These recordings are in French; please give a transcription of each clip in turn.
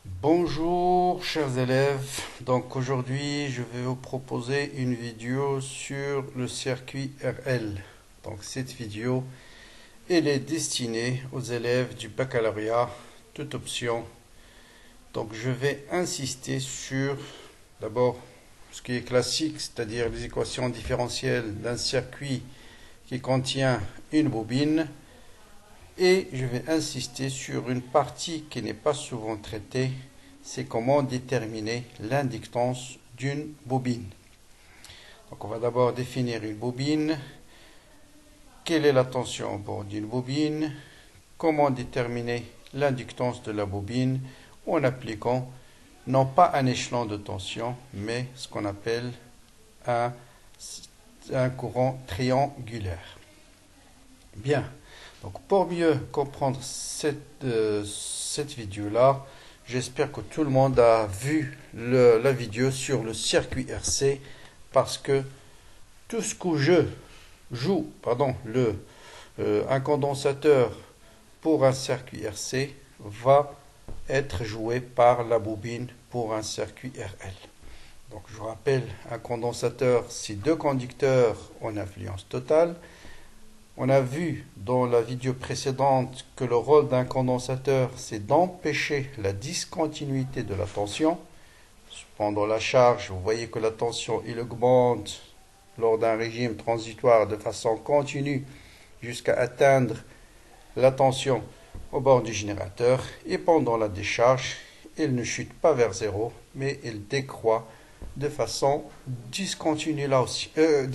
Bonjour chers élèves, donc aujourd'hui je vais vous proposer une vidéo sur le circuit RL. Donc cette vidéo elle est destinée aux élèves du baccalauréat, toute option. Donc je vais insister sur d'abord ce qui est classique, c'est-à-dire les équations différentielles d'un circuit qui contient une bobine. Et je vais insister sur une partie qui n'est pas souvent traitée, c'est comment déterminer l'inductance d'une bobine. Donc on va d'abord définir une bobine, quelle est la tension au bord d'une bobine, comment déterminer l'inductance de la bobine en appliquant non pas un échelon de tension, mais ce qu'on appelle un, un courant triangulaire. Bien, donc pour mieux comprendre cette vidéo-là, j'espère que tout le monde a vu la vidéo sur le circuit RC parce que tout ce que je joue, un condensateur pour un circuit RC va être joué par la bobine pour un circuit RL. Donc je rappelle, un condensateur, c'est deux conducteurs en influence totale. On a vu dans la vidéo précédente que le rôle d'un condensateur, c'est d'empêcher la discontinuité de la tension. Pendant la charge, vous voyez que la tension il augmente lors d'un régime transitoire de façon continue jusqu'à atteindre la tension au bord du générateur. Et pendant la décharge, il ne chute pas vers zéro, mais il décroît de façon discontinue là aussi. Il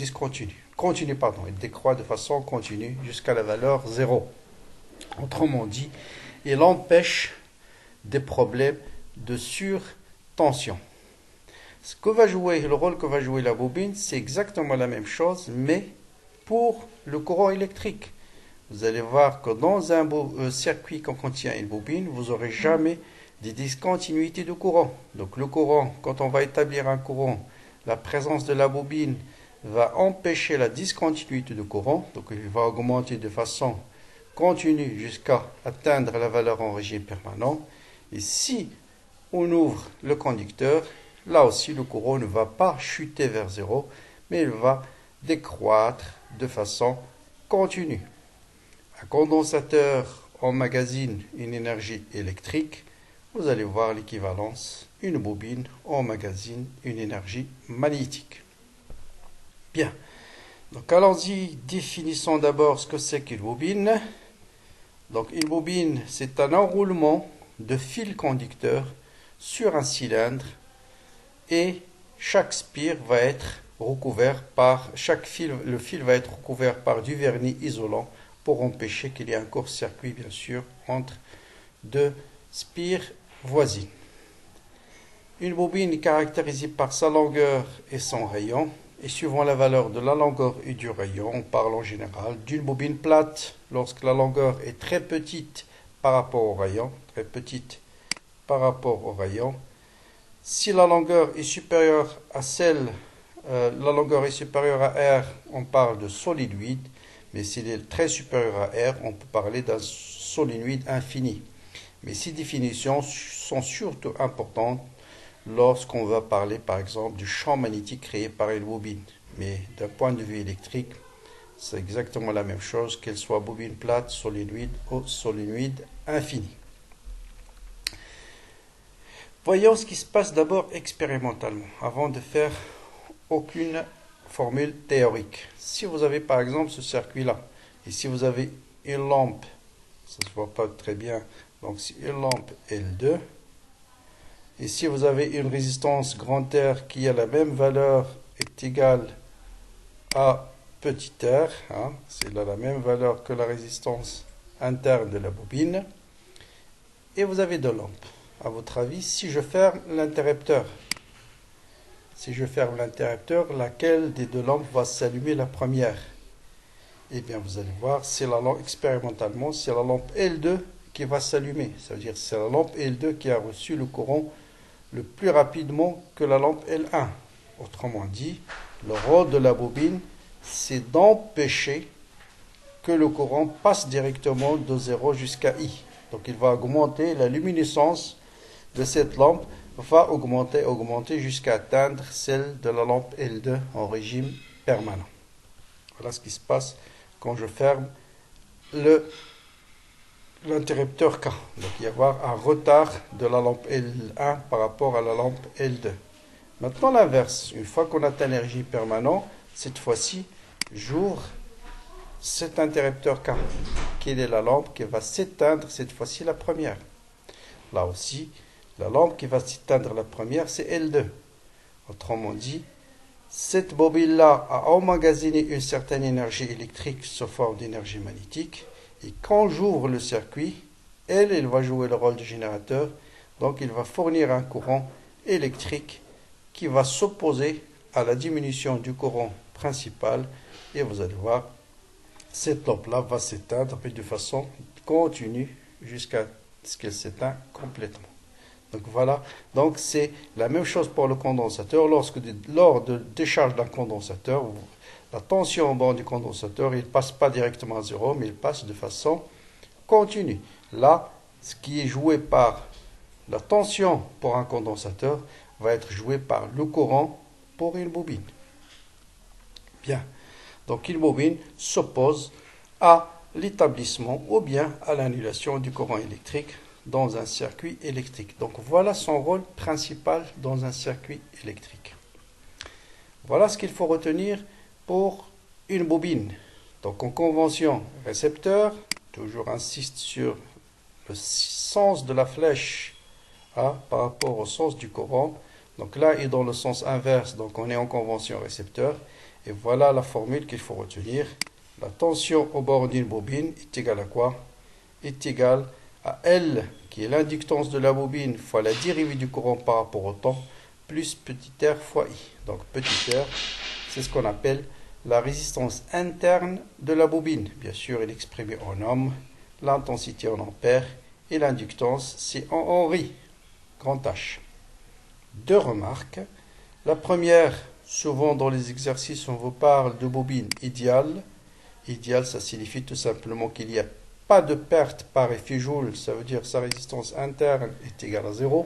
décroît de façon continue jusqu'à la valeur 0. Autrement dit, il empêche des problèmes de surtension. Le rôle que va jouer la bobine, c'est exactement la même chose, mais pour le courant électrique. Vous allez voir que dans un circuit qui contient une bobine, vous n'aurez jamais des discontinuités de courant. Donc le courant, quand on va établir un courant, la présence de la bobine va empêcher la discontinuité de courant, donc il va augmenter de façon continue jusqu'à atteindre la valeur en régime permanent. Et si on ouvre le conducteur, là aussi le courant ne va pas chuter vers zéro, mais il va décroître de façon continue. Un condensateur emmagasine une énergie électrique. Vous allez voir l'équivalence. Une bobine emmagasine une énergie magnétique. Bien. Donc allons-y, définissons d'abord ce que c'est qu'une bobine. Donc une bobine, c'est un enroulement de fils conducteurs sur un cylindre et chaque spire va être recouvert par le fil va être recouvert par du vernis isolant pour empêcher qu'il y ait un court-circuit bien sûr entre deux spires voisines. Une bobine est caractérisée par sa longueur et son rayon. Et suivant la valeur de la longueur et du rayon, on parle en général d'une bobine plate lorsque la longueur est très petite par rapport au rayon, Si la longueur est supérieure à R, on parle de solenoïde, mais s'il est très supérieur à R, on peut parler d'un solenoïde infini. Mais ces définitions sont surtout importantes lorsqu'on va parler par exemple du champ magnétique créé par une bobine. Mais d'un point de vue électrique, c'est exactement la même chose, qu'elle soit bobine plate, solénoïde ou solénoïde infini. Voyons ce qui se passe d'abord expérimentalement, avant de faire aucune formule théorique. Si vous avez par exemple ce circuit-là, et si vous avez une lampe, ça ne se voit pas très bien, donc c'est une lampe L2, et si vous avez une résistance grand R qui a la même valeur est égale à petit r, c'est là la même valeur que la résistance interne de la bobine, et vous avez deux lampes. À votre avis, si je ferme l'interrupteur, laquelle des deux lampes va s'allumer la première? Eh bien, vous allez voir, expérimentalement, c'est la lampe L2 qui va s'allumer. Ça veut dire que c'est la lampe L2 qui a reçu le courant le plus rapidement que la lampe L1. Autrement dit, le rôle de la bobine, c'est d'empêcher que le courant passe directement de 0 jusqu'à I. Donc il va augmenter la luminescence de cette lampe va augmenter jusqu'à atteindre celle de la lampe L2 en régime permanent. Voilà ce qui se passe quand je ferme l'interrupteur K. Donc il va y avoir un retard de la lampe L1 par rapport à la lampe L2. Maintenant l'inverse, une fois qu'on atteint le régime permanent, cette fois-ci, j'ouvre cet interrupteur K. Quelle est la lampe qui va s'éteindre cette fois-ci? La première. Là aussi, la lampe qui va s'éteindre la première, c'est L2. Autrement dit, cette bobine-là a emmagasiné une certaine énergie électrique sous forme d'énergie magnétique. Et quand j'ouvre le circuit, elle va jouer le rôle du générateur. Donc, il va fournir un courant électrique qui va s'opposer à la diminution du courant principal. Et vous allez voir, cette lampe-là va s'éteindre de façon continue jusqu'à ce qu'elle s'éteint complètement. Donc voilà, donc c'est la même chose pour le condensateur. Lors de décharge d'un condensateur, la tension au bord du condensateur, il ne passe pas directement à zéro, mais il passe de façon continue. Là, ce qui est joué par la tension pour un condensateur va être joué par le courant pour une bobine. Bien, donc une bobine s'oppose à l'établissement ou bien à l'annulation du courant électrique dans un circuit électrique. Donc voilà son rôle principal dans un circuit électrique. Voilà ce qu'il faut retenir pour une bobine. Donc en convention récepteur, toujours insiste sur le sens de la flèche par rapport au sens du courant. Donc là est dans le sens inverse, donc on est en convention récepteur. Et voilà la formule qu'il faut retenir. La tension au bord d'une bobine est égale à quoi? Est égale à L, qui est l'inductance de la bobine, fois la dérivée du courant par rapport au temps, plus petit r fois I. Donc petit r, c'est ce qu'on appelle la résistance interne de la bobine. Bien sûr, il est exprimé en ohms, l'intensité en ampères, et l'inductance, c'est en Henry, grand H. Deux remarques. La première, souvent dans les exercices, on vous parle de bobine idéale. Idéal, ça signifie tout simplement qu'il n'y a pas de perte par effet Joule, ça veut dire que sa résistance interne est égale à 0.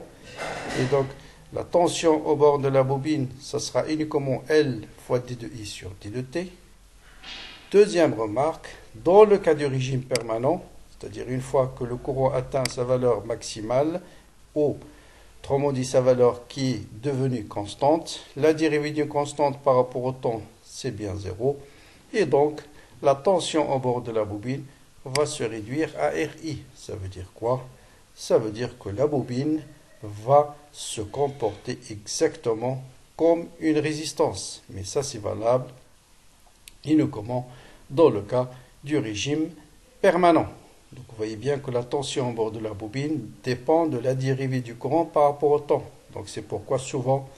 Et donc, la tension au bord de la bobine, ça sera uniquement L fois D de I sur D de T. Deuxième remarque, dans le cas du régime permanent, c'est-à-dire une fois que le courant atteint sa valeur maximale, ou autrement dit sa valeur qui est devenue constante, la dérivée d'une constante par rapport au temps, c'est bien 0. Et donc, la tension au bord de la bobine va se réduire à RI. Ça veut dire quoi? Ça veut dire que la bobine va se comporter exactement comme une résistance. Mais ça, c'est valable uniquement dans le cas du régime permanent. Donc, vous voyez bien que la tension au bord de la bobine dépend de la dérivée du courant par rapport au temps. Donc, c'est pourquoi souvent,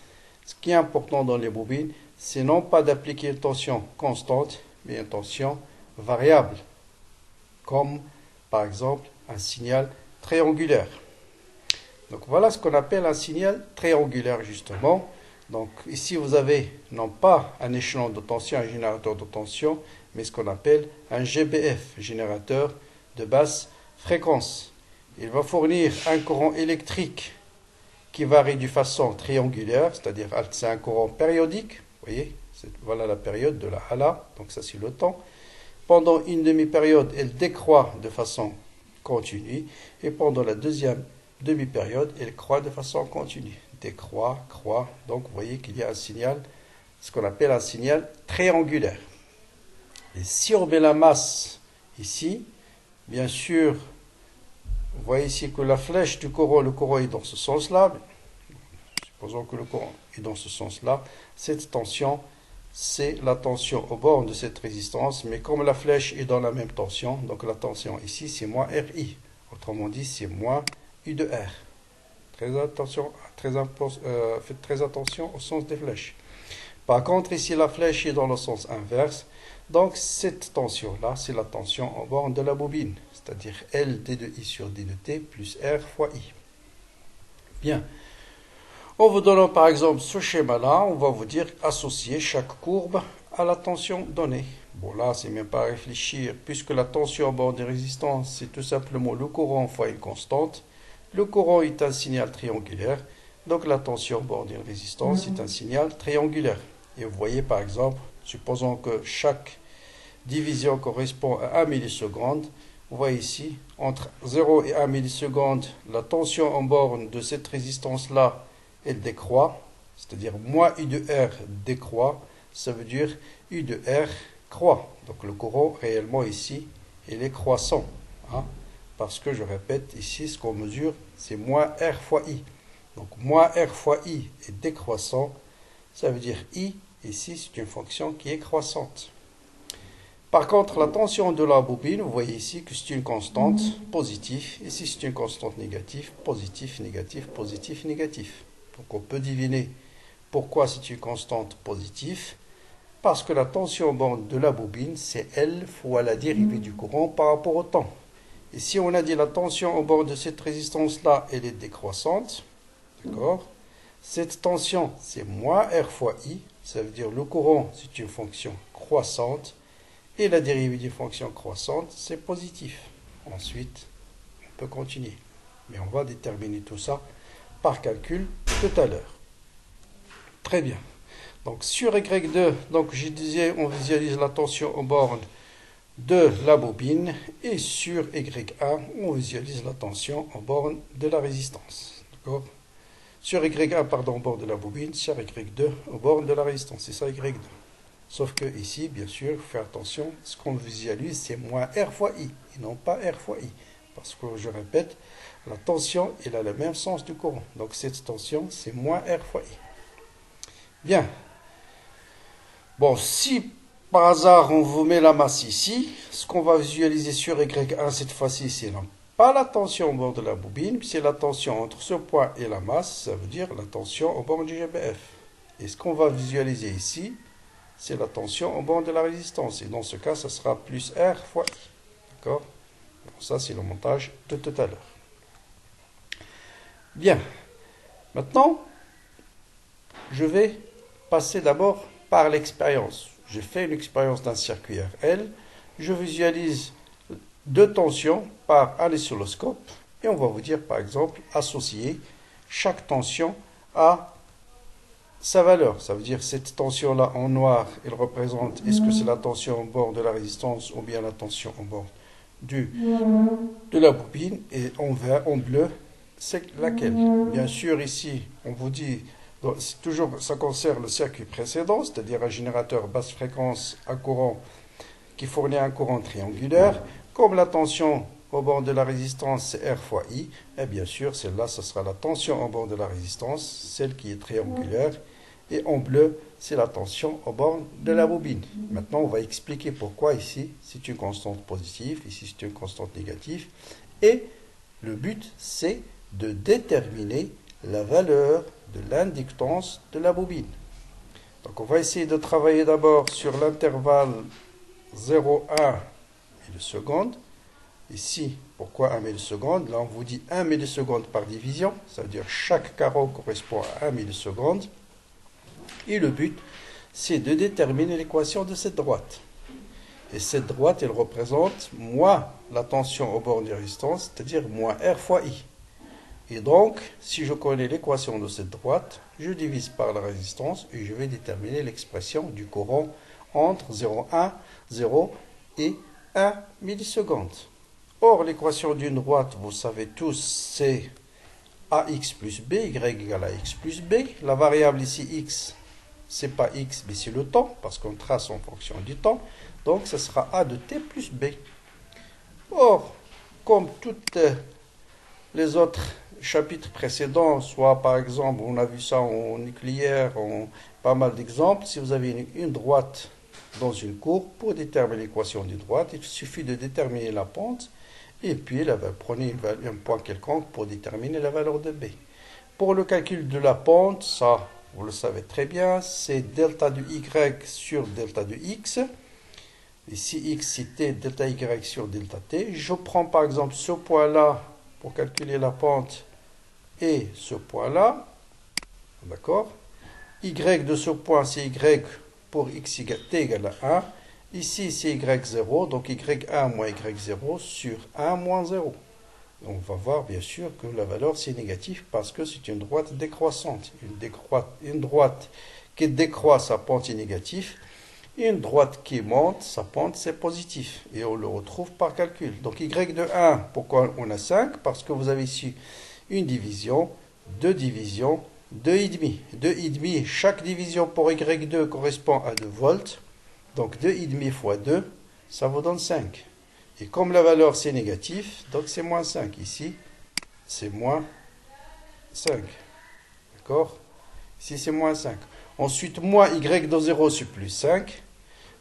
ce qui est important dans les bobines, c'est non pas d'appliquer une tension constante, mais une tension variable, comme par exemple un signal triangulaire. Donc voilà ce qu'on appelle un signal triangulaire justement. Donc ici vous avez non pas un échelon de tension, un générateur de tension, mais ce qu'on appelle un GBF, générateur de basse fréquence. Il va fournir un courant électrique qui varie de façon triangulaire, c'est-à-dire c'est un courant périodique, vous voyez, voilà la période de la hala, donc ça c'est le temps. Pendant une demi-période, elle décroît de façon continue, et pendant la deuxième demi-période, elle croît de façon continue. Décroît, croît, donc vous voyez qu'il y a un signal, ce qu'on appelle un signal triangulaire. Et si on met la masse ici, bien sûr, vous voyez ici que la flèche du courant, le courant est dans ce sens-là, supposons que le courant est dans ce sens-là, cette tension, c'est la tension au bord de cette résistance, mais comme la flèche est dans la même tension, donc la tension ici c'est moins RI, autrement dit c'est moins U de R. Faites très attention au sens des flèches. Par contre ici la flèche est dans le sens inverse, donc cette tension-là c'est la tension au bord de la bobine, c'est-à-dire L D de I sur D de T plus R fois I. Bien. En vous donnant par exemple ce schéma-là, on va vous dire associer chaque courbe à la tension donnée. Bon là, c'est même pas à réfléchir, puisque la tension au bord des résistances, c'est tout simplement le courant fois une constante. Le courant est un signal triangulaire, donc la tension au bord d'une résistance est un signal triangulaire. Et vous voyez par exemple, supposons que chaque division correspond à 1 milliseconde, vous voyez ici, entre 0 et 1 milliseconde, la tension en borne de cette résistance-là, elle décroît, c'est-à-dire moins U de R décroît, ça veut dire U de R croît. Donc le courant réellement ici, il est croissant. Hein, parce que je répète, ici ce qu'on mesure, c'est moins R fois I. Donc moins R fois I est décroissant, ça veut dire I, ici c'est une fonction qui est croissante. Par contre, la tension de la bobine, vous voyez ici que c'est une constante positive. Ici, c'est une constante négative, positif, négatif, positif, négatif. Donc, on peut deviner pourquoi c'est une constante positive. Parce que la tension en borne de la bobine, c'est L fois la dérivée du courant par rapport au temps. Et si on a dit la tension en borne de cette résistance-là, elle est décroissante, d'accord? Cette tension, c'est moins R fois I. Ça veut dire le courant, c'est une fonction croissante. Et la dérivée d'une fonction croissante, c'est positif. Ensuite, on peut continuer. Mais on va déterminer tout ça par calcul tout à l'heure. Très bien. Donc sur Y2, donc je disais, on visualise la tension aux bornes de la bobine. Et sur Y1, on visualise la tension aux bornes de la résistance. D'accord? Sur Y1, pardon, au bord de la bobine. Sur Y2, au bord de la résistance. C'est ça Y2. Sauf que ici, bien sûr, il faut faire attention, ce qu'on visualise, c'est moins R fois I, et non pas R fois I. Parce que, je répète, la tension, elle a le même sens du courant. Donc cette tension, c'est moins R fois I. Bien. Bon, si par hasard, on vous met la masse ici, ce qu'on va visualiser sur Y1 cette fois-ci, c'est pas la tension au bord de la bobine, c'est la tension entre ce point et la masse, ça veut dire la tension au bord du GBF. Et ce qu'on va visualiser ici, c'est la tension au bord de la résistance. Et dans ce cas, ça sera plus R fois I. D'accord? Ça, c'est le montage de tout à l'heure. Bien. Maintenant, je vais passer d'abord par l'expérience. J'ai fait une expérience d'un circuit RL. Je visualise deux tensions par un oscilloscope. Et on va vous dire, par exemple, associer chaque tension à sa valeur. Ça veut dire cette tension-là en noir, elle représente, est-ce que c'est la tension au bord de la résistance ou bien la tension au bord de la bobine, et en vert, en bleu, c'est laquelle. Bien sûr, ici, on vous dit, toujours, ça concerne le circuit précédent, c'est-à-dire un générateur basse fréquence à courant qui fournit un courant triangulaire. Comme la tension au bord de la résistance, c'est R fois I, et bien sûr, celle-là, ce sera la tension au bord de la résistance, celle qui est triangulaire. Et en bleu, c'est la tension au bord de la bobine. Maintenant, on va expliquer pourquoi ici, c'est une constante positive, ici, c'est une constante négative. Et le but, c'est de déterminer la valeur de l'inductance de la bobine. Donc, on va essayer de travailler d'abord sur l'intervalle 0,1 milliseconde. Ici, pourquoi 1 milliseconde? Là, on vous dit 1 milliseconde par division. Ça veut dire chaque carreau correspond à 1 milliseconde. Et le but, c'est de déterminer l'équation de cette droite. Et cette droite, elle représente moins la tension au bord de résistance, c'est-à-dire moins R fois I. Et donc, si je connais l'équation de cette droite, je divise par la résistance et je vais déterminer l'expression du courant entre 0,1, 0 et 1 milliseconde. Or, l'équation d'une droite, vous savez tous, c'est AX plus B, Y égale à X plus B. La variable ici, X, c'est pas X, mais c'est le temps, parce qu'on trace en fonction du temps. Donc, ce sera A de T plus B. Or, comme toutes les autres chapitres précédents, soit par exemple, on a vu ça en nucléaire, en pas mal d'exemples, si vous avez une droite dans une courbe, pour déterminer l'équation d'une droite, il suffit de déterminer la pente, et puis prenez un point quelconque pour déterminer la valeur de B. Pour le calcul de la pente, ça, vous le savez très bien, c'est delta de Y sur delta de X. Ici, X, c'est T, delta Y sur delta T. Je prends par exemple ce point-là pour calculer la pente et ce point-là. D'accord? Y de ce point, c'est Y pour X T égale à 1. Ici, c'est Y0, donc Y1 moins Y0 sur 1 moins 0. On va voir bien sûr que la valeur c'est négatif parce que c'est une droite décroissante. Une droite qui décroît, sa pente est négative. Une droite qui monte, sa pente c'est positif. Et on le retrouve par calcul. Donc y de 1, pourquoi on a 5? Parce que vous avez ici une division, deux divisions, 2,5. 2,5, chaque division pour y2 correspond à 2 volts. Donc 2,5 fois 2, ça vous donne 5. Et comme la valeur c'est négatif, donc c'est moins 5. Ici, c'est moins 5. D'accord? Ici, c'est moins 5. Ensuite, moins y de 0, c'est plus 5.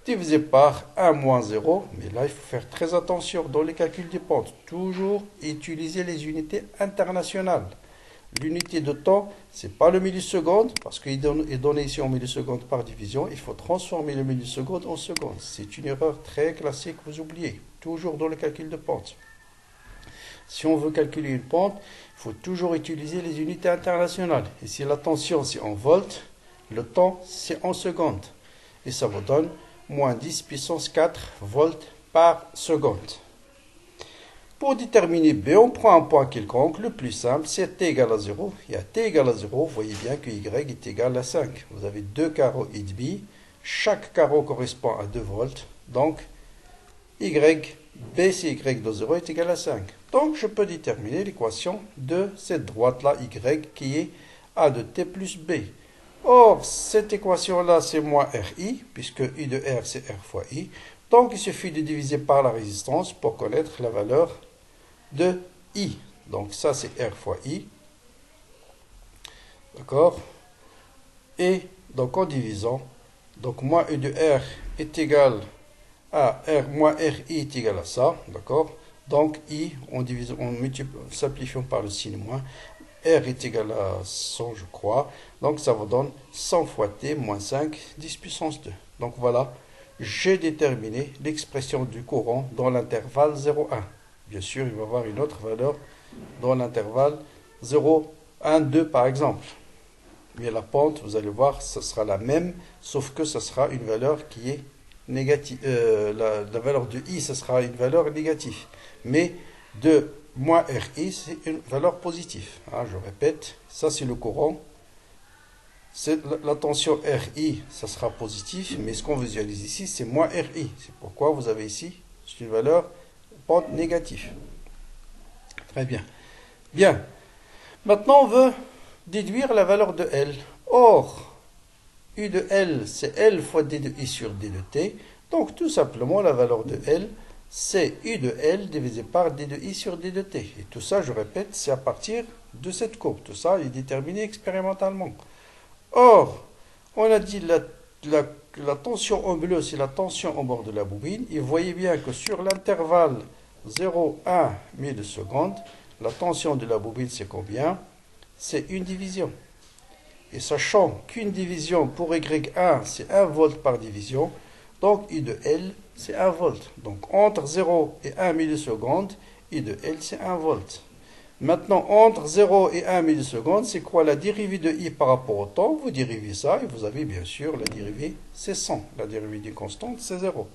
Divisé par 1 moins 0. Mais là, il faut faire très attention dans les calculs des pentes. Toujours utiliser les unités internationales. L'unité de temps, ce n'est pas le milliseconde, parce qu'il est donné ici en millisecondes par division. Il faut transformer le milliseconde en seconde. C'est une erreur très classique, vous oubliez. Toujours dans le calcul de pente. Si on veut calculer une pente, il faut toujours utiliser les unités internationales. Ici, la tension, c'est en volts. Le temps, c'est en secondes. Et ça vous donne moins 10 puissance 4 volts par seconde. Pour déterminer B, on prend un point quelconque. Le plus simple, c'est t égale à 0. Et à t égale à 0, vous voyez bien que y est égal à 5. Vous avez deux carreaux et demi. Chaque carreau correspond à 2 volts. Donc, B, c'est y de 0 est égal à 5. Donc, je peux déterminer l'équation de cette droite-là, y, qui est a de t plus b. Or, cette équation-là, c'est moins ri, puisque i de r, c'est r fois i. Donc, il suffit de diviser par la résistance pour connaître la valeur de i. Donc, ça, c'est r fois i. D'accord? Et, donc, en divisant, donc, moins i de r est égal à r moins ri est égal à ça. D'accord? Donc, i, on simplifiant par le signe moins. R est égal à 100, je crois. Donc, ça vous donne 100 fois t moins 5, 10 puissance 2. Donc, voilà, j'ai déterminé l'expression du courant dans l'intervalle 0,1. Bien sûr, il va y avoir une autre valeur dans l'intervalle 0,1, 2 par exemple. Mais la pente, vous allez voir, ce sera la même, sauf que ce sera une valeur qui est négative. La valeur de i, ce sera une valeur négative. Mais de moins RI, c'est une valeur positive. Hein, je répète, ça c'est le courant. La tension RI, ça sera positif, mais ce qu'on visualise ici, c'est moins RI. C'est pourquoi vous avez ici une valeur pente négative. Très bien. Bien. Maintenant, on veut déduire la valeur de L. Or, U de L, c'est L fois D de I sur D de T. Donc, tout simplement, la valeur de L, c'est U de L divisé par D de I sur D de T. Et tout ça, je répète, c'est à partir de cette courbe. Tout ça est déterminé expérimentalement. Or, on a dit la tension en bleu, c'est la tension au bord de la bobine. Et vous voyez bien que sur l'intervalle 0,1 millisecondes, la tension de la bobine, c'est combien? C'est une division. Et sachant qu'une division pour Y1, c'est 1 volt par division, donc I de L, c'est 1 volt. Donc entre 0 et 1 milliseconde, I de L, c'est 1 volt. Maintenant, entre 0 et 1 milliseconde, c'est quoi la dérivée de I par rapport au temps? Vous dérivez ça et vous avez bien sûr la dérivée, c'est 100. La dérivée d'une constante, c'est 0.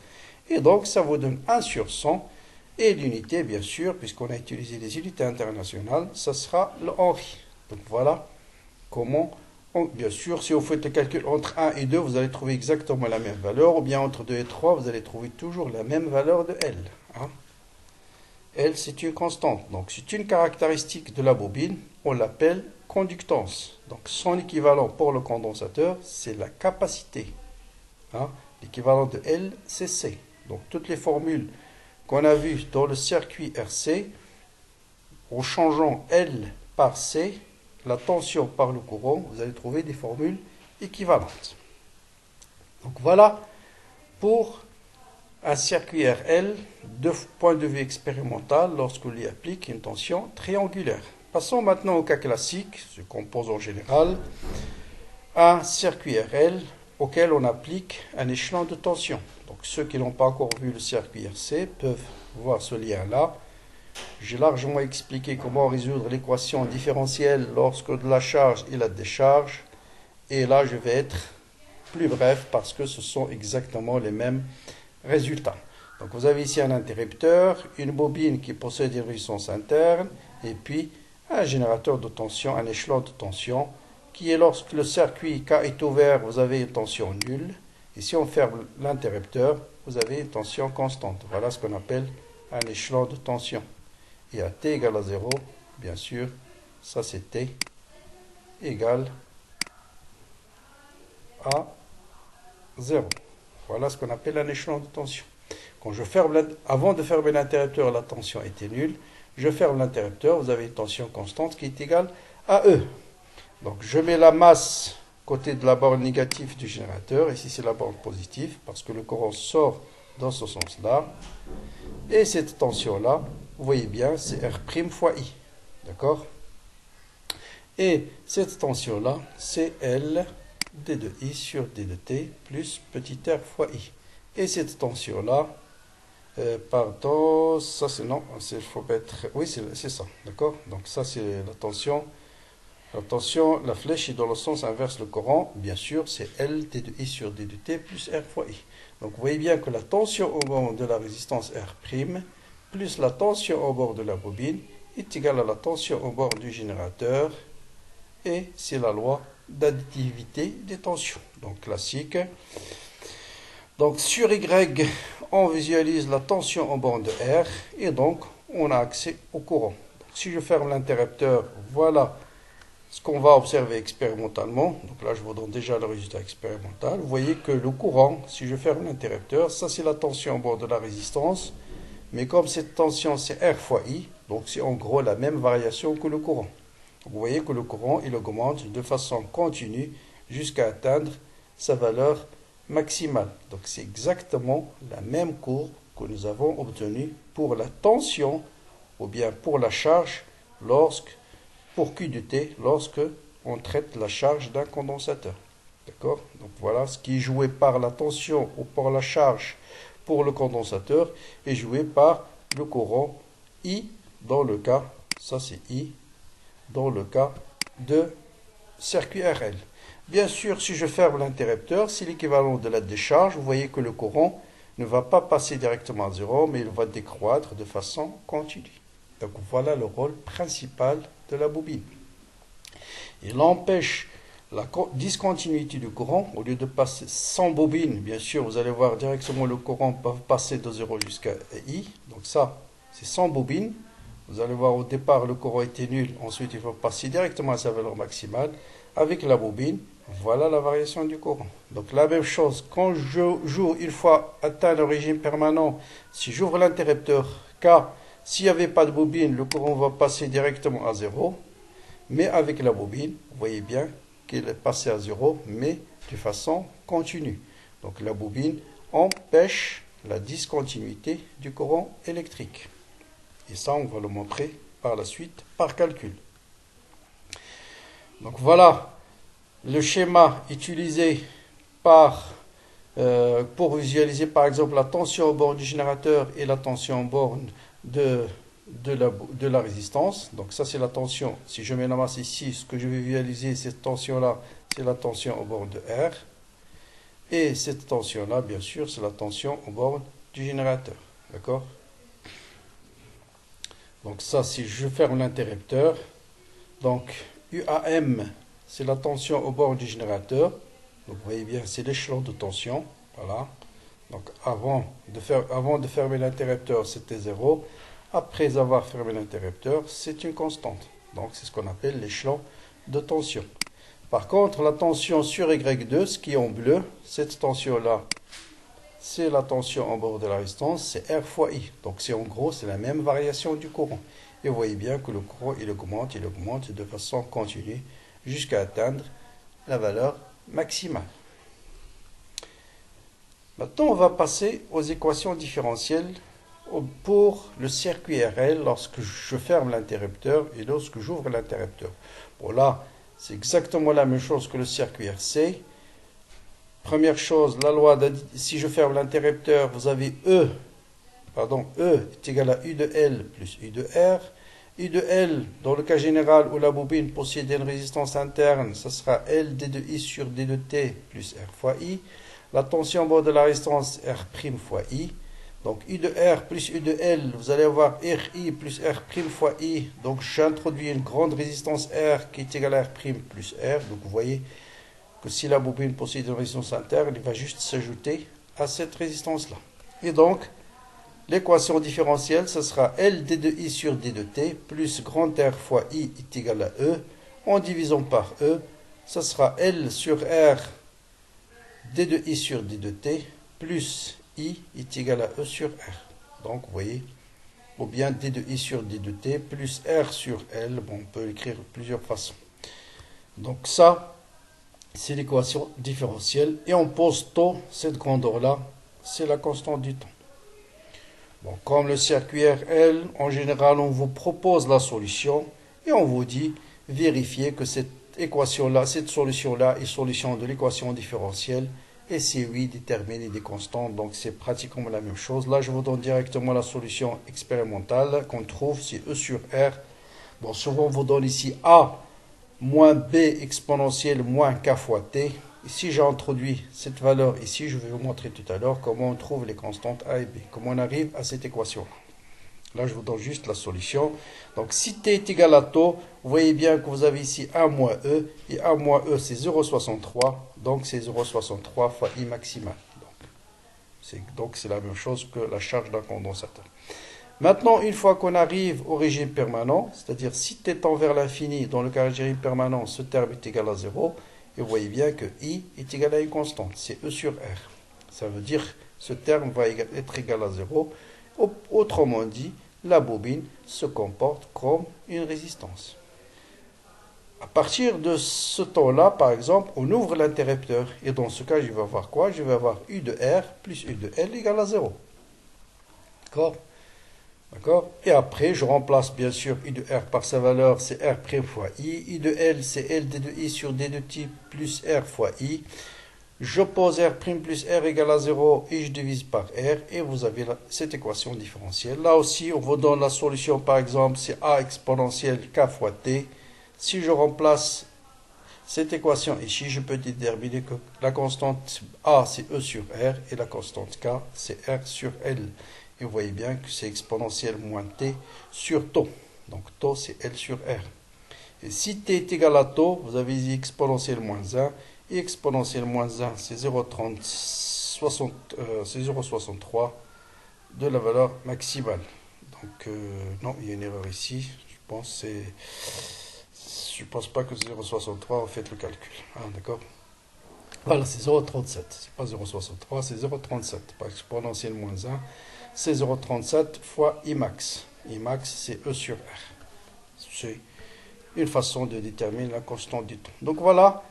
Et donc, ça vous donne 1 sur 100. Et l'unité, bien sûr, puisqu'on a utilisé les unités internationales, ça sera le Henry. Donc voilà comment, bien sûr, si vous faites le calcul entre 1 et 2, vous allez trouver exactement la même valeur. Ou bien entre 2 et 3, vous allez trouver toujours la même valeur de L. Hein? L, c'est une constante. Donc, c'est une caractéristique de la bobine. On l'appelle conductance. Donc, son équivalent pour le condensateur, c'est la capacité. Hein? L'équivalent de L, c'est C. Donc, toutes les formules qu'on a vues dans le circuit RC, en changeant L par C, la tension par le courant, vous allez trouver des formules équivalentes. Donc, voilà pour un circuit RL, de point de vue expérimental, lorsqu'on y applique une tension triangulaire. Passons maintenant au cas classique, ce qu'on pose en général, un circuit RL auquel on applique un échelon de tension. Donc ceux qui n'ont pas encore vu le circuit RC peuvent voir ce lien-là. J'ai largement expliqué comment résoudre l'équation différentielle lorsque de la charge et la décharge. Et là, je vais être plus bref parce que ce sont exactement les mêmes résultats. Donc vous avez ici un interrupteur, une bobine qui possède une résistance interne, et puis un générateur de tension, un échelon de tension, qui est lorsque le circuit K est ouvert, vous avez une tension nulle, et si on ferme l'interrupteur, vous avez une tension constante. Voilà ce qu'on appelle un échelon de tension. Et à T égale à 0, bien sûr, ça c'est T égale à 0. Voilà ce qu'on appelle un échelon de tension. Quand je ferme, avant de fermer l'interrupteur, la tension était nulle. Je ferme l'interrupteur, vous avez une tension constante qui est égale à E. Donc je mets la masse côté de la borne négative du générateur. Ici c'est la borne positive parce que le courant sort dans ce sens-là. Et cette tension-là, vous voyez bien, c'est R' fois I. D'accord? Et cette tension-là, c'est L d de I sur d de T plus petit r fois I. Et cette tension-là, pardon, ça c'est non, il faut mettre, oui c'est ça, d'accord? Donc ça c'est la tension. Attention, la flèche est dans le sens inverse le courant, bien sûr, c'est L d de I sur d de T plus R fois I. Donc vous voyez bien que la tension au bord de la résistance R' plus la tension au bord de la bobine est égale à la tension au bord du générateur, et c'est la loi d'additivité des tensions, donc classique. Donc sur Y, on visualise la tension au bord de R, et donc on a accès au courant. Donc, si je ferme l'interrupteur, voilà ce qu'on va observer expérimentalement. Donc là, je vous donne déjà le résultat expérimental. Vous voyez que le courant, si je ferme l'interrupteur, ça c'est la tension au bord de la résistance. Mais comme cette tension c'est R fois I, donc c'est en gros la même variation que le courant. Vous voyez que le courant, il augmente de façon continue jusqu'à atteindre sa valeur maximale. Donc c'est exactement la même courbe que nous avons obtenue pour la tension ou bien pour la charge pour Q de T lorsque on traite la charge d'un condensateur. D'accord? Donc voilà, ce qui est joué par la tension ou par la charge pour le condensateur est joué par le courant I dans le cas, ça c'est I, dans le cas de circuit RL. Bien sûr, si je ferme l'interrupteur, c'est l'équivalent de la décharge. Vous voyez que le courant ne va pas passer directement à 0, mais il va décroître de façon continue. Donc voilà le rôle principal de la bobine. Il empêche la discontinuité du courant. Au lieu de passer sans bobine, bien sûr, vous allez voir directement le courant peut passer de 0 jusqu'à I. Donc ça, c'est sans bobine. Vous allez voir au départ, le courant était nul. Ensuite, il faut passer directement à sa valeur maximale. Avec la bobine, voilà la variation du courant. Donc la même chose, quand je joue, une fois atteint le régime permanent, si j'ouvre l'interrupteur K, s'il n'y avait pas de bobine, le courant va passer directement à 0. Mais avec la bobine, vous voyez bien qu'il est passé à 0, mais de façon continue. Donc la bobine empêche la discontinuité du courant électrique. Et ça, on va le montrer par la suite, par calcul. Donc voilà le schéma utilisé pour visualiser par exemple la tension au bord du générateur et la tension au bord de la résistance. Donc ça c'est la tension. Si je mets la masse ici, ce que je vais visualiser, cette tension-là, c'est la tension au bord de R. Et cette tension-là, bien sûr, c'est la tension au bord du générateur. D'accord? Donc ça, si je ferme l'interrupteur, donc UAM, c'est la tension au bord du générateur. Donc vous voyez bien, c'est l'échelon de tension. Voilà. Donc avant de fermer l'interrupteur, c'était 0. Après avoir fermé l'interrupteur, c'est une constante. Donc c'est ce qu'on appelle l'échelon de tension. Par contre, la tension sur Y2, ce qui est en bleu, cette tension-là, c'est la tension en bord de la résistance, c'est R fois I. Donc c'est en gros, c'est la même variation du courant. Et vous voyez bien que le courant, il augmente de façon continue jusqu'à atteindre la valeur maximale. Maintenant, on va passer aux équations différentielles pour le circuit RL lorsque je ferme l'interrupteur et lorsque j'ouvre l'interrupteur. Bon là, c'est exactement la même chose que le circuit RC. Première chose, la loi si je ferme l'interrupteur, vous avez E est égal à U de L plus U de R. U de L, dans le cas général où la bobine possède une résistance interne, ce sera L d de I sur d de T plus R fois I. La tension au bord de la résistance R' fois I. Donc I de R plus I de L, vous allez avoir RI plus R' fois I. Donc j'introduis une grande résistance R qui est égale à R' plus R. Donc vous voyez que si la bobine possède une résistance interne, il va juste s'ajouter à cette résistance-là. Et donc, l'équation différentielle, ce sera L d de I sur d de T plus grand R fois I est égal à E. En divisant par E, ce sera L sur R d de I sur d de T plus I est égal à E sur R. Donc, vous voyez, ou bien d de I sur d de T plus R sur L. Bon, on peut l'écrire de plusieurs façons. Donc ça, c'est l'équation différentielle. Et on pose taux, cette grandeur-là, c'est la constante du temps. Bon, comme le circuit RL, en général, on vous propose la solution et on vous dit vérifiez que cette équation-là, cette solution-là est solution de l'équation différentielle. Et c'est oui, déterminer des constantes. Donc c'est pratiquement la même chose. Là, je vous donne directement la solution expérimentale qu'on trouve, c'est E sur R. Bon, souvent, on vous donne ici A moins B exponentielle moins K fois T. Ici, j'ai introduit cette valeur ici. Je vais vous montrer tout à l'heure comment on trouve les constantes A et B. Comment on arrive à cette équation. Là, je vous donne juste la solution. Donc, si T est égal à taux, vous voyez bien que vous avez ici 1 moins E. Et 1 moins E, c'est 0,63. Donc, c'est 0,63 fois I maximal. Donc, c'est la même chose que la charge d'un condensateur. Maintenant, une fois qu'on arrive au régime permanent, c'est-à-dire si t tend vers l'infini, dans le cas du régime permanent, ce terme est égal à 0, et vous voyez bien que I est égal à une constante, c'est E sur R. Ça veut dire que ce terme va être égal à 0. Autrement dit, la bobine se comporte comme une résistance. À partir de ce temps-là, par exemple, on ouvre l'interrupteur, et dans ce cas, je vais avoir quoi? Je vais avoir U de R plus U de L égale à 0. D'accord? D'accord? Et après, je remplace bien sûr I de R par sa valeur, c'est R' fois I. I de L, c'est L d de I sur d de T plus R fois I. Je pose R' plus R égale à 0 et je divise par R. Et vous avez cette équation différentielle. Là aussi, on vous donne la solution, par exemple, c'est A exponentielle K fois T. Si je remplace cette équation ici, je peux déterminer que la constante A, c'est E sur R. Et la constante K, c'est R sur L. Et vous voyez bien que c'est exponentielle moins t sur taux. Donc taux, c'est L sur R. Et si t est égal à taux, vous avez ici exponentielle moins 1. Et exponentielle moins 1, c'est 0,63 de la valeur maximale. Donc, non, il y a une erreur ici. Je pense pas que c'est 0,63. On fait le calcul. Ah, d'accord. Voilà, c'est 0,37. C'est pas 0,63, c'est 0,37. Par exponentielle moins 1. C'est 0,37 fois Imax. Imax, c'est E sur R. C'est une façon de déterminer la constante du temps. Donc voilà,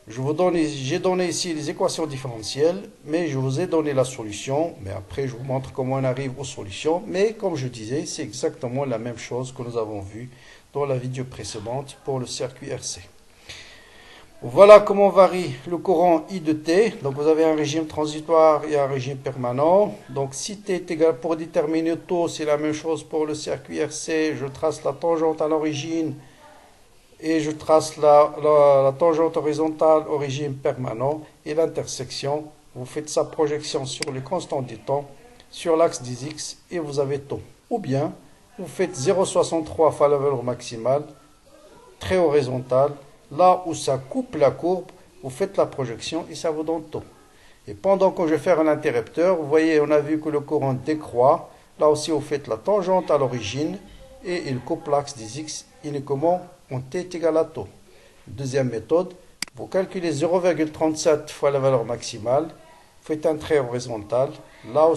j'ai donné ici les équations différentielles, mais je vous ai donné la solution. Mais après, je vous montre comment on arrive aux solutions. Mais comme je disais, c'est exactement la même chose que nous avons vu dans la vidéo précédente pour le circuit RC. Voilà comment varie le courant I de T. Donc vous avez un régime transitoire et un régime permanent. Donc si T est égal, pour déterminer taux, c'est la même chose pour le circuit RC. Je trace la tangente à l'origine et je trace la tangente horizontale au régime permanent. Et l'intersection, vous faites sa projection sur les constantes du temps, sur l'axe des X et vous avez taux. Ou bien, vous faites 0,63 fois la valeur maximale, très horizontale. Là où ça coupe la courbe, vous faites la projection et ça vous donne taux. Et pendant que je vais faire un interrupteur, vous voyez, on a vu que le courant décroît. Là aussi, vous faites la tangente à l'origine et il coupe l'axe des X uniquement en T est égal à taux. Deuxième méthode, vous calculez 0,37 fois la valeur maximale. Vous faites un trait horizontal. Là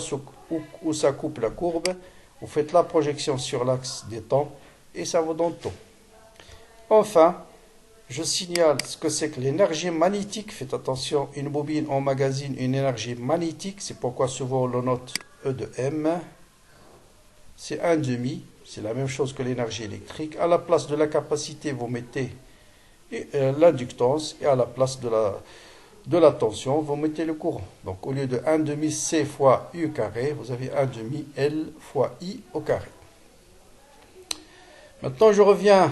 où ça coupe la courbe, vous faites la projection sur l'axe des temps et ça vous donne taux. Enfin, je signale ce que c'est que l'énergie magnétique. Faites attention, une bobine emmagasine une énergie magnétique. C'est pourquoi souvent on le note E de M. C'est 1,5. C'est la même chose que l'énergie électrique. À la place de la capacité, vous mettez l'inductance. Et à la place de la tension, vous mettez le courant. Donc au lieu de 1,5 C fois U carré, vous avez 1,5 L fois I au carré. Maintenant, je reviens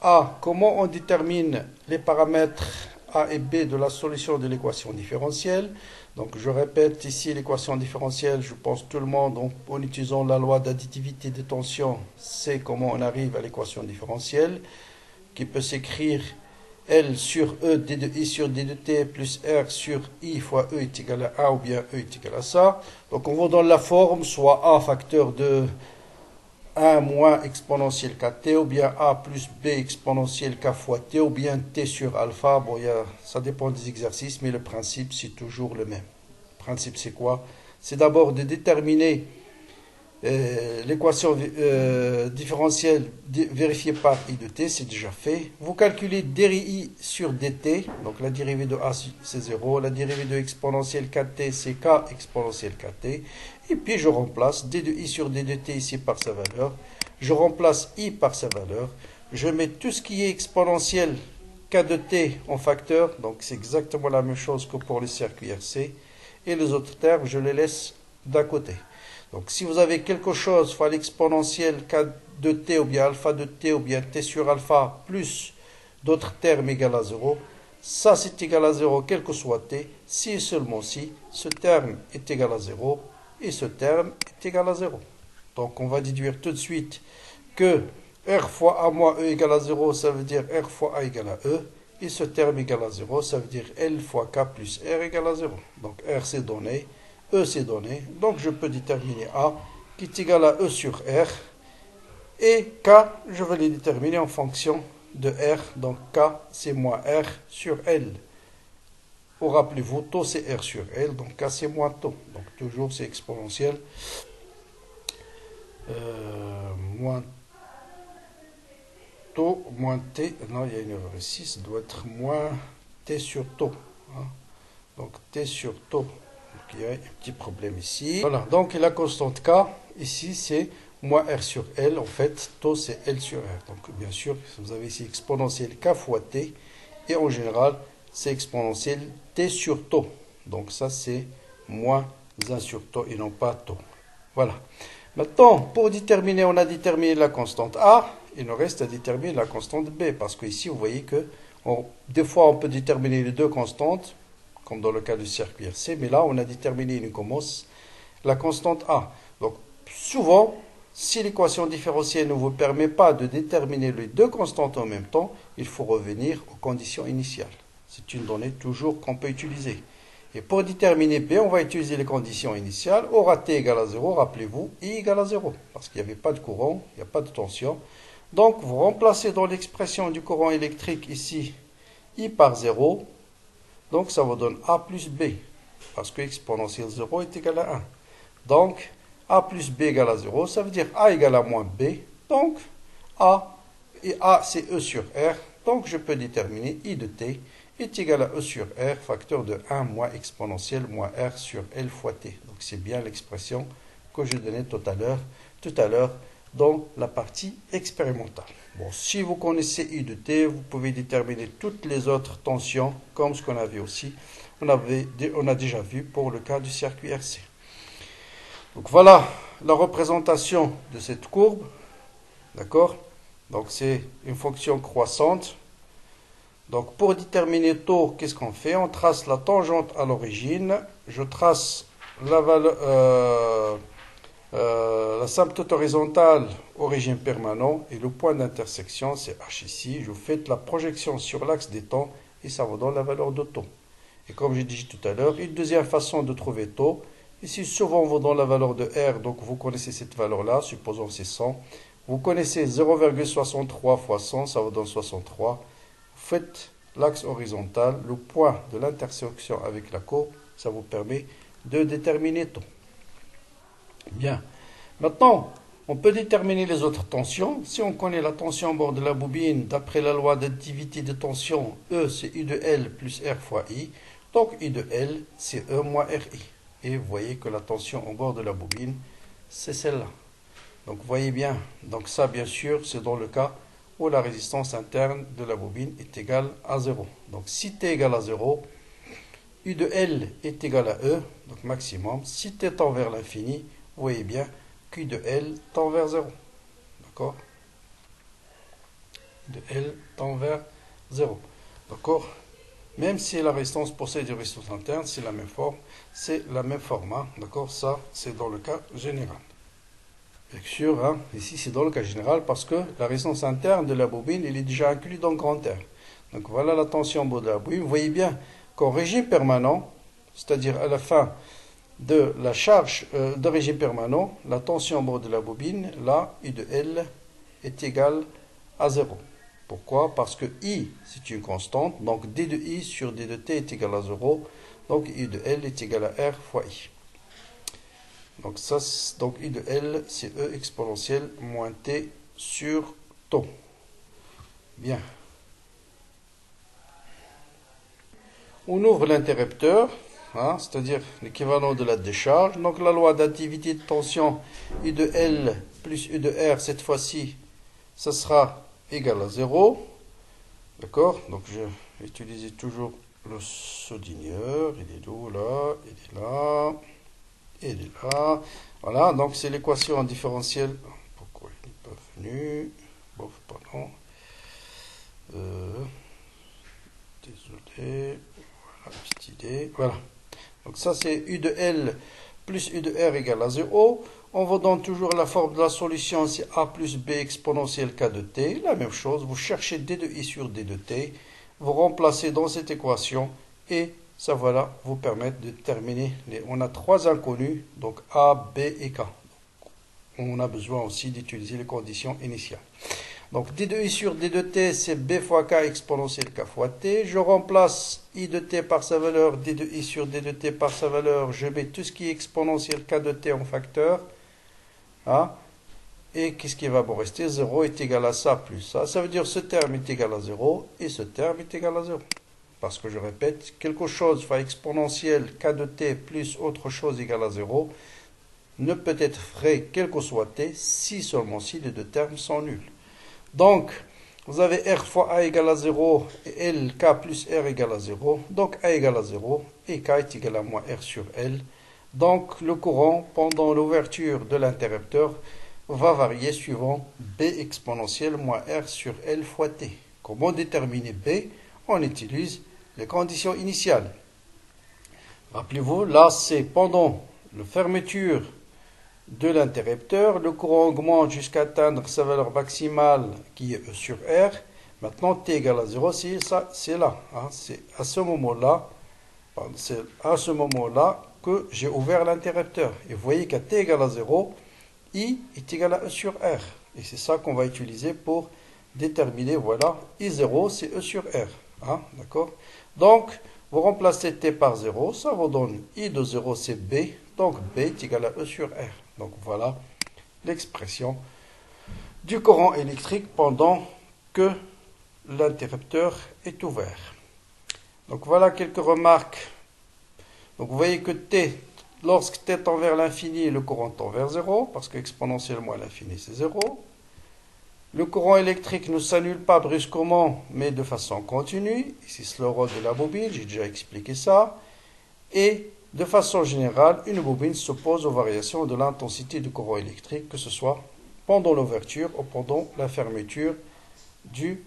à comment on détermine les paramètres A et B de la solution de l'équation différentielle. Donc je répète ici l'équation différentielle, je pense tout le monde, donc, en utilisant la loi d'additivité des tensions, c'est comment on arrive à l'équation différentielle, qui peut s'écrire L sur E d de I sur d de T plus R sur I fois E est égal à A ou bien E est égal à ça. Donc on va dans la forme, soit A facteur de 1 moins exponentielle kt, ou bien A plus B exponentielle k fois t, ou bien t sur alpha. Bon, ça dépend des exercices, mais le principe, c'est toujours le même. Le principe, c'est quoi? C'est d'abord de déterminer l'équation différentielle vérifiée par I de t, c'est déjà fait. Vous calculez dI sur dt, donc la dérivée de A c'est 0, la dérivée de exponentielle kt c'est k exponentielle kt, et puis je remplace d de I sur d de t ici par sa valeur, je remplace I par sa valeur, je mets tout ce qui est exponentiel k de t en facteur, donc c'est exactement la même chose que pour le circuit RC, et les autres termes je les laisse d'à côté. Donc si vous avez quelque chose fois l'exponentielle k de t ou bien alpha de t ou bien t sur alpha plus d'autres termes égal à 0, ça c'est égal à 0 quel que soit t, si et seulement si ce terme est égal à 0 et ce terme est égal à 0. Donc on va déduire tout de suite que R fois A moins E égale à 0, ça veut dire R fois A égale à E, et ce terme égal à 0, ça veut dire L fois K plus R égale à 0. Donc R c'est donné, E c'est donné, donc je peux déterminer A qui est égal à E sur R, et K, je vais les déterminer en fonction de R, donc K c'est moins R sur L. Ou rappelez-vous, taux c'est R sur L, donc K c'est moins taux, donc toujours c'est exponentiel, moins taux, moins T, non il y a une erreur ici, ça doit être moins T sur taux, hein. Donc T sur taux. Il y a un petit problème ici. Voilà, donc la constante K, ici, c'est moins R sur L. En fait, taux, c'est L sur R. Donc, bien sûr, vous avez ici exponentielle K fois T. Et en général, c'est exponentielle T sur taux. Donc, ça, c'est moins 1 sur taux et non pas taux. Voilà. Maintenant, pour déterminer, on a déterminé la constante A. Il nous reste à déterminer la constante B. Parce que ici, vous voyez que des fois, on peut déterminer les deux constantes, comme dans le cas du circuit RC, mais là, on a déterminé uniquement la constante A. Donc, souvent, si l'équation différentielle ne vous permet pas de déterminer les deux constantes en même temps, il faut revenir aux conditions initiales. C'est une donnée toujours qu'on peut utiliser. Et pour déterminer B, on va utiliser les conditions initiales. Aura T égale à 0, rappelez-vous, I égale à 0, parce qu'il n'y avait pas de courant, il n'y a pas de tension. Donc, vous remplacez dans l'expression du courant électrique ici, I par 0, donc ça vous donne A plus B, parce que exponentielle 0 est égal à 1. Donc, A plus B égale à 0, ça veut dire A égale à moins B. Donc, A, et A c'est E sur R, donc je peux déterminer I de T est égal à E sur R, facteur de 1 moins exponentielle moins R sur L fois T. Donc c'est bien l'expression que je donnais tout à l'heure dans la partie expérimentale. Bon, si vous connaissez I de T, vous pouvez déterminer toutes les autres tensions, comme ce qu'on avait aussi, on a déjà vu pour le cas du circuit RC. Donc voilà la représentation de cette courbe, d'accord? Donc c'est une fonction croissante. Donc pour déterminer taux, qu'est-ce qu'on fait? On trace la tangente à l'origine, je trace la valeur... la symptote horizontale au régime permanent et le point d'intersection c'est H ici. Je fais la projection sur l'axe des temps et ça vous donne la valeur de taux. Et comme j'ai dit tout à l'heure, une deuxième façon de trouver taux, ici souvent on vous donne la valeur de R, donc vous connaissez cette valeur là, supposons c'est 100. Vous connaissez 0,63 fois 100, ça vous donne 63. Vous faites l'axe horizontal, le point de l'intersection avec la courbe, ça vous permet de déterminer taux. Bien. Maintenant, on peut déterminer les autres tensions. Si on connaît la tension au bord de la bobine, d'après la loi d'additivité de tension, E c'est I de L plus R fois I. Donc I de L c'est E moins RI. Et vous voyez que la tension au bord de la bobine, c'est celle-là. Donc vous voyez bien. Donc ça, bien sûr, c'est dans le cas où la résistance interne de la bobine est égale à 0. Donc si T égale à 0, U de L est égal à E, donc maximum. Si T tend vers l'infini, vous voyez bien qu'U de L tend vers 0. D'accord? U de L tend vers 0. D'accord? Même si la résistance possède une résistance interne, c'est la même forme, c'est la même format. D'accord? Ça, c'est dans le cas général. Bien sûr, hein, ici c'est dans le cas général parce que la résistance interne de la bobine, elle est déjà inclue dans le grand R. Donc voilà la tension en bord de la bobine. Vous voyez bien qu'en régime permanent, c'est-à-dire à la fin de la charge de régime permanent, la tension en bord de la bobine, là, I de L est égale à 0. Pourquoi? Parce que I, c'est une constante, donc D de I sur D de T est égal à 0, donc I de L est égal à R fois I. Donc, ça, donc I de L, c'est E exponentielle moins T sur tau. Bien. On ouvre l'interrupteur, hein, c'est-à-dire l'équivalent de la décharge. Donc la loi d'activité de tension I de L plus U de R, cette fois-ci, ça sera égal à 0. D'accord? Donc je vais utiliser toujours le Schrödinger. Il est où là? Il est là. Il est là. Voilà, donc c'est l'équation en différentiel. Pourquoi il n'est pas venu? Bon, pardon. Désolé. Voilà, petite idée. Voilà. Donc ça c'est U de L plus U de R égale à 0. On vous donne toujours la forme de la solution, c'est A plus B exponentielle K de T. La même chose, vous cherchez D de I sur D de T. Vous remplacez dans cette équation et ça voilà vous permettre de terminer. On a trois inconnus, donc A, B et K. On a besoin aussi d'utiliser les conditions initiales. Donc D de I sur D de T, c'est B fois K exponentielle K fois T. Je remplace I de T par sa valeur, D de I sur D de T par sa valeur. Je mets tout ce qui est exponentielle K de T en facteur. Hein? Et qu'est-ce qui va me rester? 0 est égal à ça plus ça. Ça veut dire ce terme est égal à 0 et ce terme est égal à 0. Parce que je répète, quelque chose fois exponentielle K de T plus autre chose égale à 0 ne peut être vrai quel que soit T si seulement si les deux termes sont nuls. Donc, vous avez R fois A égale à 0 et L, K plus R égale à 0. Donc, A égale à 0 et K est égal à moins R sur L. Donc, le courant pendant l'ouverture de l'interrupteur va varier suivant B exponentielle moins R sur L fois T. Comment déterminer B? On utilise les conditions initiales. Rappelez-vous, là, c'est pendant la fermeture de l'interrupteur, le courant augmente jusqu'à atteindre sa valeur maximale qui est E sur R. Maintenant, T égale à 0, c'est là. Hein, c'est à ce moment-là que j'ai ouvert l'interrupteur. Et vous voyez qu'à T égale à 0, I est égal à E sur R. Et c'est ça qu'on va utiliser pour déterminer, voilà, I0, c'est E sur R. Hein, d'accord? Donc, vous remplacez T par 0, ça vous donne I de 0, c'est B. Donc, B est égal à E sur R. Donc, voilà l'expression du courant électrique pendant que l'interrupteur est ouvert. Donc, voilà quelques remarques. Donc, vous voyez que T, lorsque T tend vers l'infini, le courant tend vers 0, parce que exponentiellement à l'infini, c'est 0. Le courant électrique ne s'annule pas brusquement, mais de façon continue. Ici, c'est le rôle de la bobine, j'ai déjà expliqué ça. Et de façon générale, une bobine s'oppose aux variations de l'intensité du courant électrique, que ce soit pendant l'ouverture ou pendant la fermeture de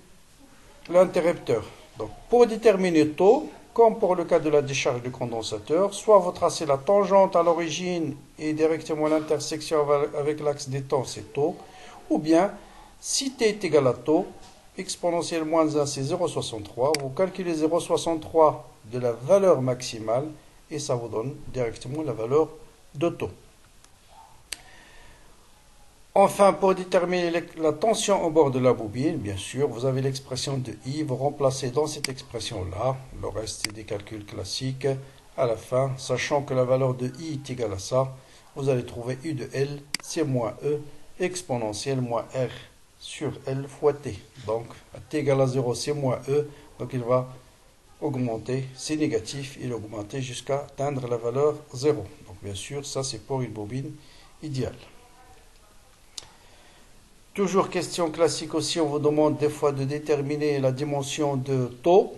l'interrupteur. Donc, pour déterminer taux, comme pour le cas de la décharge du condensateur, soit vous tracez la tangente à l'origine et directement l'intersection avec l'axe des temps, c'est taux, ou bien, si t est égal à taux, exponentielle moins 1, c'est 0,63, vous calculez 0,63 de la valeur maximale, et ça vous donne directement la valeur de taux. Enfin, pour déterminer la tension au bord de la bobine, bien sûr, vous avez l'expression de I, vous remplacez dans cette expression-là, le reste c'est des calculs classiques, à la fin, sachant que la valeur de I est égale à ça, vous allez trouver U de L, c'est moins E, exponentielle moins R sur L fois T. Donc, à T égale à 0, c'est moins E, donc il va augmenter, c'est négatif, il augmenter jusqu'à atteindre la valeur 0. Donc bien sûr, ça c'est pour une bobine idéale. Toujours question classique aussi, on vous demande des fois de déterminer la dimension de taux.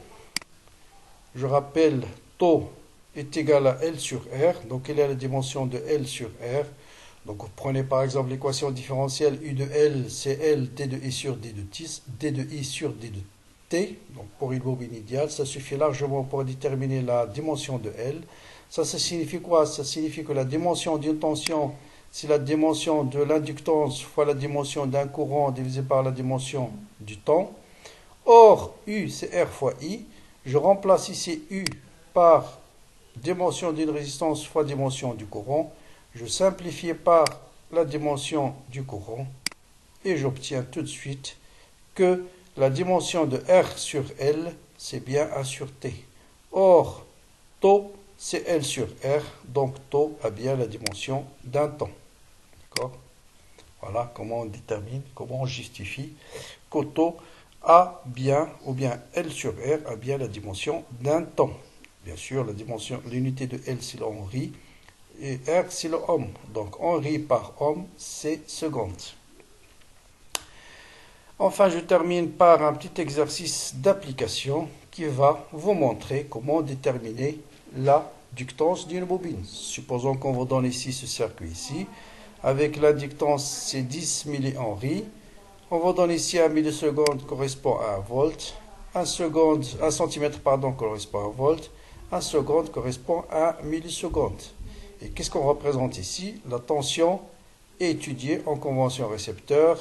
Je rappelle, taux est égal à L sur R, donc quelle est la dimension de L sur R? Donc vous prenez par exemple l'équation différentielle U de L, c'est L, D de I sur D de I sur D de T, donc pour une bobine idéale, ça suffit largement pour déterminer la dimension de L. Ça signifie quoi? Ça signifie que la dimension d'une tension, c'est la dimension de l'inductance fois la dimension d'un courant divisé par la dimension du temps. Or, U, c'est R fois I. Je remplace ici U par dimension d'une résistance fois dimension du courant. Je simplifie par la dimension du courant et j'obtiens tout de suite que la dimension de R sur L, c'est bien A sur T. Or, taux, c'est L sur R, donc taux a bien la dimension d'un temps. D'accord? Voilà comment on détermine, comment on justifie que taux a bien, ou bien L sur R a bien la dimension d'un temps. Bien sûr, la dimension, l'unité de L, c'est l'henri, et R, c'est le ohm. Donc, henri par ohm, c'est seconde. Enfin, je termine par un petit exercice d'application qui va vous montrer comment déterminer la ductance d'une bobine. Supposons qu'on vous donne ici ce circuit ici. Avec l'inductance, c'est 10 millihenry. On vous donne ici 1 milliseconde correspond à 1 volt. 1 centimètre correspond à 1 volt. 1 seconde correspond à 1 milliseconde. Et qu'est-ce qu'on représente ici? La tension est étudiée en convention récepteur.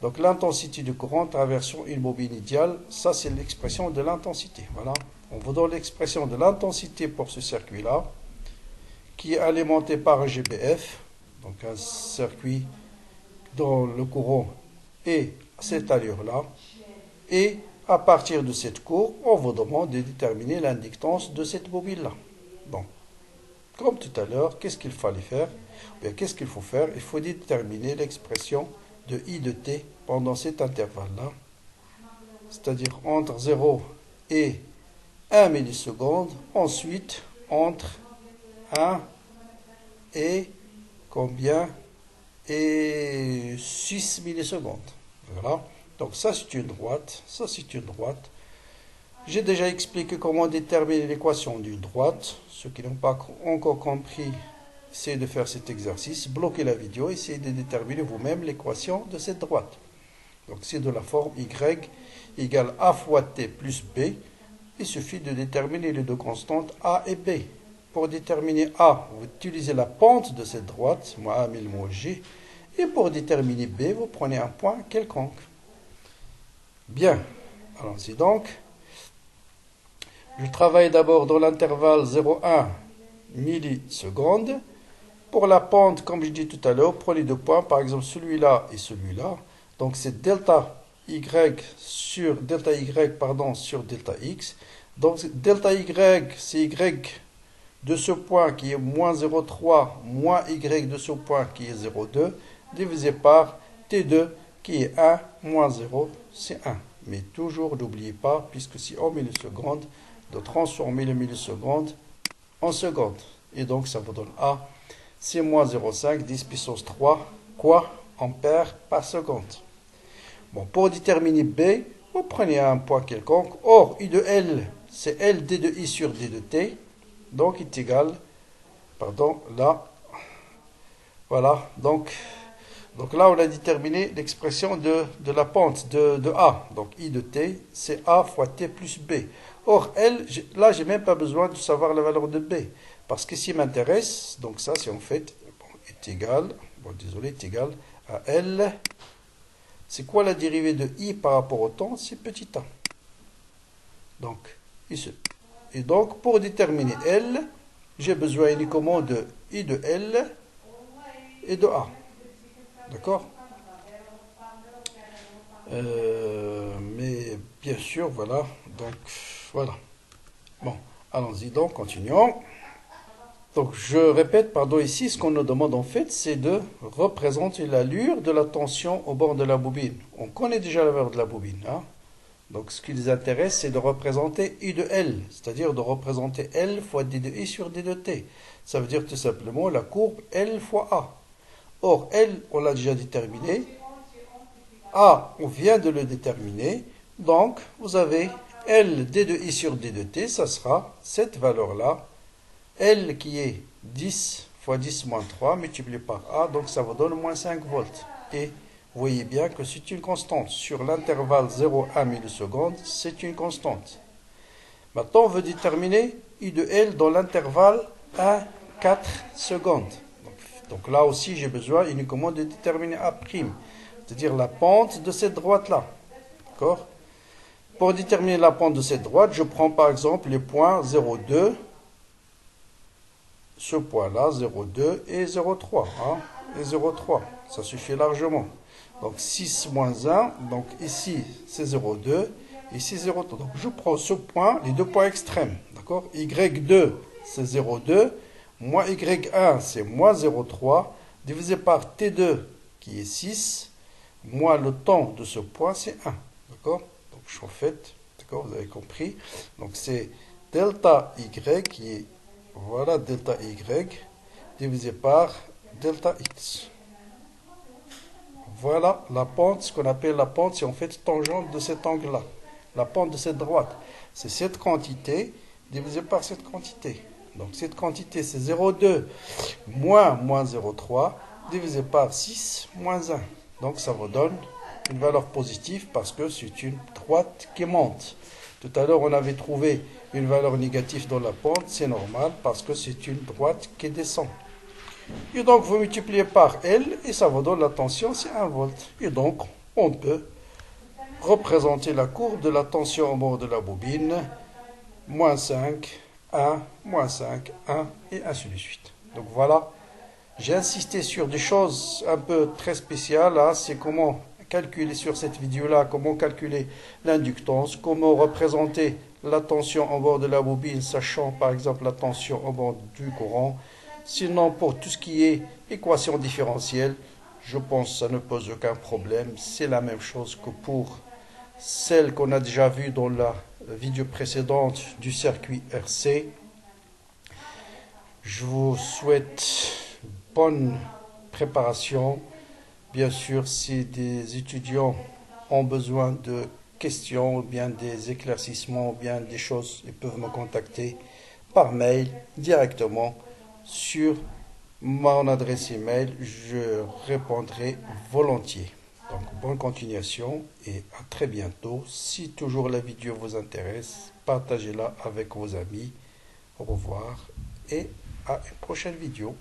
Donc l'intensité du courant traversant une bobine idéale, ça c'est l'expression de l'intensité. Voilà. On vous donne l'expression de l'intensité pour ce circuit-là, qui est alimenté par un GBF, donc un circuit dont le courant est à cette allure-là. Et à partir de cette courbe, on vous demande de déterminer l'inductance de cette bobine-là. Donc, comme tout à l'heure, qu'est-ce qu'il fallait faire? Bien, qu'est-ce qu'il faut faire? Il faut déterminer l'expression de I de T pendant cet intervalle-là, c'est-à-dire entre 0 et 1 milliseconde, ensuite entre 1 et combien? Et 6 millisecondes. Voilà. Donc ça c'est une droite, ça c'est une droite. J'ai déjà expliqué comment déterminer l'équation d'une droite. Ceux qui n'ont pas encore compris, essayez de faire cet exercice, bloquez la vidéo, essayez de déterminer vous-même l'équation de cette droite. Donc c'est de la forme y égale a fois t plus b. Il suffit de déterminer les deux constantes a et b. Pour déterminer a, vous utilisez la pente de cette droite, moins a, 1000 moins g. Et pour déterminer b, vous prenez un point quelconque. Bien, allons-y donc. Je travaille d'abord dans l'intervalle 0,1 millisecondes. Pour la pente, comme je dis tout à l'heure, prenez deux points, par exemple celui-là et celui-là. Donc c'est delta y sur delta x. Donc delta y, c'est y de ce point qui est moins 0,3 moins y de ce point qui est 0,2 divisé par t2 qui est 1 moins 0, c'est 1. Mais toujours n'oubliez pas, puisque c'est en millisecondes, de transformer le milliseconde en seconde. Et donc ça vous donne A, c'est moins 0,5, 10 puissance 3, quoi? Ampères par seconde. Bon, pour déterminer B, vous prenez un point quelconque. Or, I de L, c'est L d de I sur d de T. Donc, il est égal, là, voilà, donc là, on a déterminé l'expression de la pente de A. Donc, I de T, c'est A fois T plus B. Or, L, là, je n'ai même pas besoin de savoir la valeur de B. Parce que s'il m'intéresse, donc ça, c'est en fait, est égal à L. C'est quoi la dérivée de I par rapport au temps? C'est petit a. Donc, et donc, pour déterminer L, j'ai besoin uniquement de I de L et de A. D'accord? Mais bien sûr, voilà. Donc, voilà. Bon, allons-y donc, continuons. Donc, je répète, ici, ce qu'on nous demande en fait, c'est de représenter l'allure de la tension au bord de la bobine. On connaît déjà la valeur de la bobine, hein? Donc, ce qui les intéresse, c'est de représenter I de L, c'est-à-dire de représenter L fois D de I sur D de T. Ça veut dire tout simplement la courbe L fois A. Or, L, on l'a déjà déterminé. A, on vient de le déterminer. Donc, vous avez L D de I sur D de T, ça sera cette valeur-là. L qui est 10 fois 10 moins 3 multiplié par A, donc ça vous donne moins 5 volts. Et Vous voyez bien que c'est une constante. Sur l'intervalle 0,1 milliseconde, c'est une constante. Maintenant, on veut déterminer I de L dans l'intervalle 1, 4 secondes. Donc là aussi, j'ai besoin uniquement de déterminer A', c'est-à-dire la pente de cette droite-là. D'accord? Pour déterminer la pente de cette droite, je prends par exemple les points 0,2, ce point-là, 0,2 et 0,3. Et 0,3, ça suffit largement. Donc 6 moins 1, donc ici c'est 0,2, ici 0,3. Donc je prends ce point, les deux points extrêmes. D'accord? Y2 c'est 0,2, moins Y1 c'est moins 0,3, divisé par T2 qui est 6, moins le temps de ce point c'est 1. D'accord? Donc je refais, d'accord, vous avez compris. Donc c'est delta Y qui est, voilà, delta Y divisé par delta X. Voilà la pente, ce qu'on appelle la pente, c'est en fait tangente de cet angle-là. La pente de cette droite. C'est cette quantité divisée par cette quantité. Donc cette quantité c'est 0,2 moins 0,3 divisé par 6 moins 1. Donc ça vous donne une valeur positive parce que c'est une droite qui monte. Tout à l'heure on avait trouvé une valeur négative dans la pente, c'est normal parce que c'est une droite qui descend. Et donc, vous multipliez par L et ça vous donne la tension, c'est 1 volt. Et donc, on peut représenter la courbe de la tension au bord de la bobine, moins 5, 1, moins 5, 1, et ainsi de suite. Donc voilà, j'ai insisté sur des choses un peu très spéciales. C'est comment calculer sur cette vidéo-là, comment calculer l'inductance, comment représenter la tension au bord de la bobine, sachant par exemple la tension au bord du courant. Sinon, pour tout ce qui est équation différentielle, je pense que ça ne pose aucun problème. C'est la même chose que pour celle qu'on a déjà vue dans la vidéo précédente du circuit RC. Je vous souhaite bonne préparation. Bien sûr, si des étudiants ont besoin de questions, ou bien des éclaircissements, ou bien des choses, ils peuvent me contacter par mail directement sur mon adresse email, je répondrai volontiers. Donc bonne continuation et à très bientôt. Si toujours la vidéo vous intéresse, partagez-la avec vos amis. Au revoir et à une prochaine vidéo.